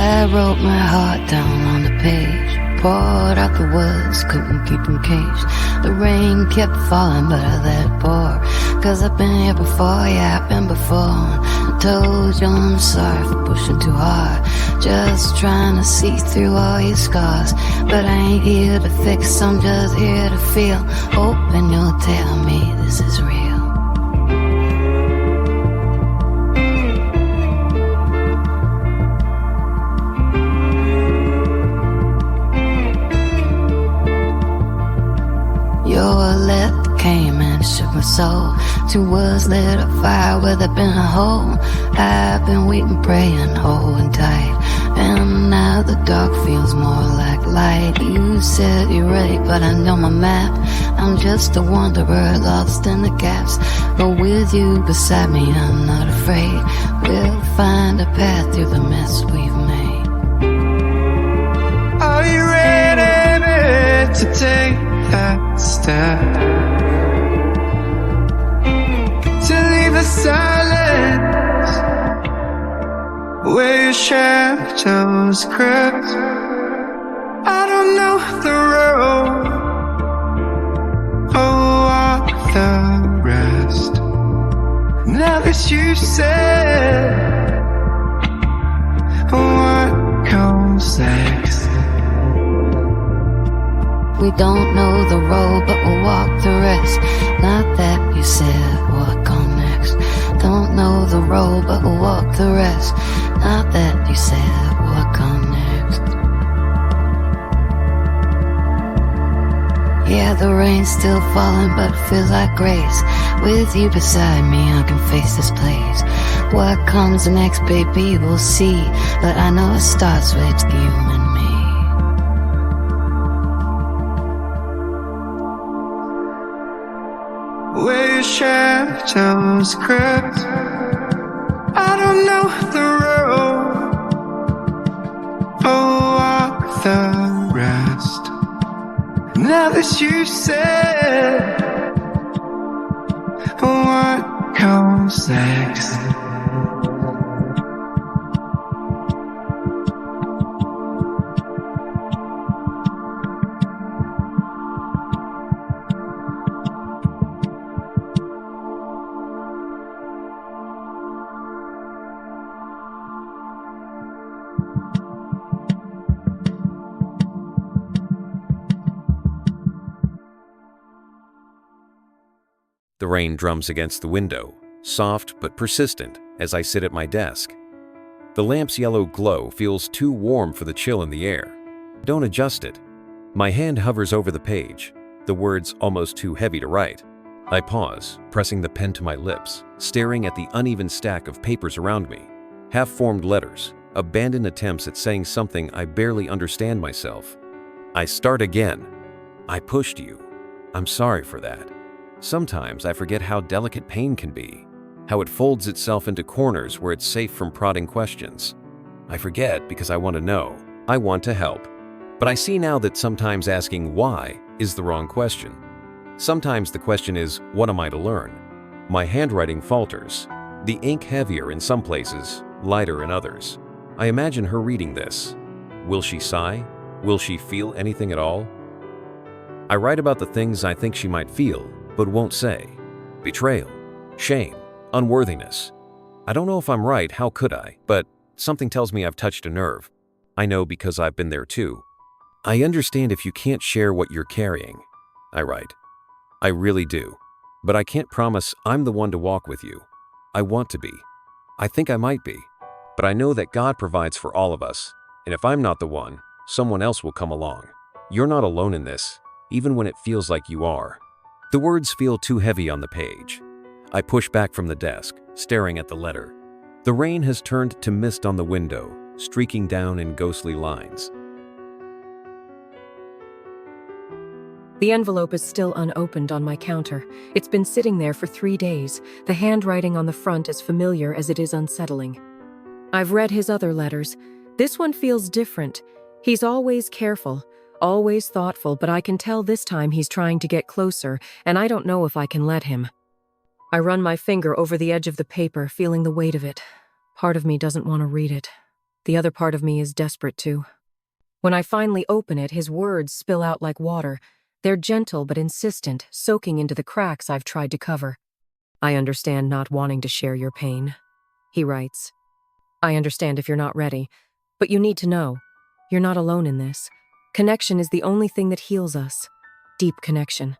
I wrote my heart down on the page, poured out the words, couldn't keep them caged. The rain kept falling, but I let it pour. 'Cause I've been here before, yeah, I've been before. I told you I'm sorry for pushing too hard, just trying to see through all your scars. But I ain't here to fix, I'm just here to feel. Hoping you'll tell me this is real. Your letter came and shook my soul. 2 words lit a fire where there been a hole. I've been waiting, praying, holding tight, and now the dark feels more like light. You said you're ready, but I know my map. I'm just a wanderer lost in the gaps, but with you beside me I'm not afraid. We'll find a path through the mess we've made. Are you ready to take that step, to leave the silence where your shadows crept? I don't know the road, oh, walk the rest. Now that you said what comes next. We don't know the road, but we'll walk the rest. Not that you said what come next. Don't know the road, but we'll walk the rest. Not that you said what come next. Yeah, the rain's still falling, but it feels like grace. With you beside me, I can face this place. What comes next, baby, we'll see. But I know it starts with you and me. Where your shadows crept, I don't know the road, oh, walk the rest. Now that you said what comes next. The rain drums against the window, soft but persistent, as I sit at my desk. The lamp's yellow glow feels too warm for the chill in the air. Don't adjust it. My hand hovers over the page, the words almost too heavy to write. I pause, pressing the pen to my lips, staring at the uneven stack of papers around me. Half-formed letters, abandoned attempts at saying something I barely understand myself. I start again. I pushed you. I'm sorry for that. Sometimes I forget how delicate pain can be, how it folds itself into corners where it's safe from prodding questions. I forget because I want to know. I want to help. But I see now that sometimes asking why is the wrong question. Sometimes the question is, what am I to learn? My handwriting falters, the ink heavier in some places, lighter in others. I imagine her reading this. Will she sigh? Will she feel anything at all? I write about the things I think she might feel, but won't say. Betrayal, shame, unworthiness. I don't know if I'm right, how could I? But something tells me I've touched a nerve. I know because I've been there too. I understand if you can't share what you're carrying, I write. I really do. But I can't promise I'm the one to walk with you. I want to be. I think I might be. But I know that God provides for all of us. And if I'm not the one, someone else will come along. You're not alone in this, even when it feels like you are. The words feel too heavy on the page. I push back from the desk, staring at the letter. The rain has turned to mist on the window, streaking down in ghostly lines. The envelope is still unopened on my counter. It's been sitting there for 3 days. The handwriting on the front is familiar as it is unsettling. I've read his other letters. This one feels different. He's always careful, always thoughtful, but I can tell this time he's trying to get closer, and I don't know if I can let him. I run my finger over the edge of the paper, feeling the weight of it. Part of me doesn't want to read it. The other part of me is desperate too. When I finally open it, his words spill out like water. They're gentle but insistent, soaking into the cracks I've tried to cover. I understand not wanting to share your pain, he writes. I understand if you're not ready, but you need to know, you're not alone in this. Connection is the only thing that heals us. Deep connection.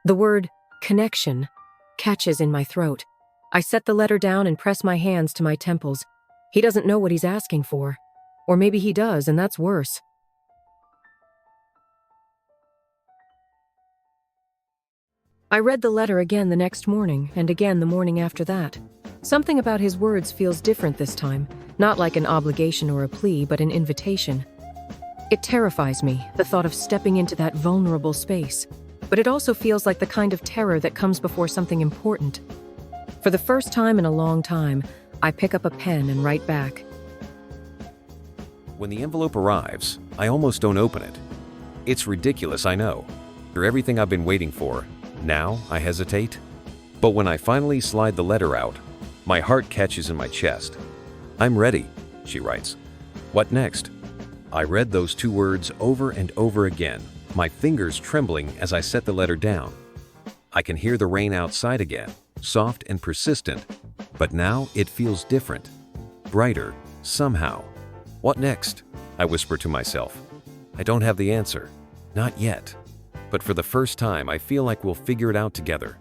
The word connection catches in my throat. I set the letter down and press my hands to my temples. He doesn't know what he's asking for. Or maybe he does, and that's worse. I read the letter again the next morning, and again the morning after that. Something about his words feels different this time, not like an obligation or a plea, but an invitation. It terrifies me, the thought of stepping into that vulnerable space, but it also feels like the kind of terror that comes before something important. For the first time in a long time, I pick up a pen and write back. When the envelope arrives, I almost don't open it. It's ridiculous, I know. For everything I've been waiting for, now I hesitate. But when I finally slide the letter out, my heart catches in my chest. I'm ready, she writes. What next? I read those two words over and over again, my fingers trembling as I set the letter down. I can hear the rain outside again, soft and persistent, but now it feels different, brighter, somehow. What next? I whisper to myself. I don't have the answer. Not yet. But for the first time, I feel like we'll figure it out together.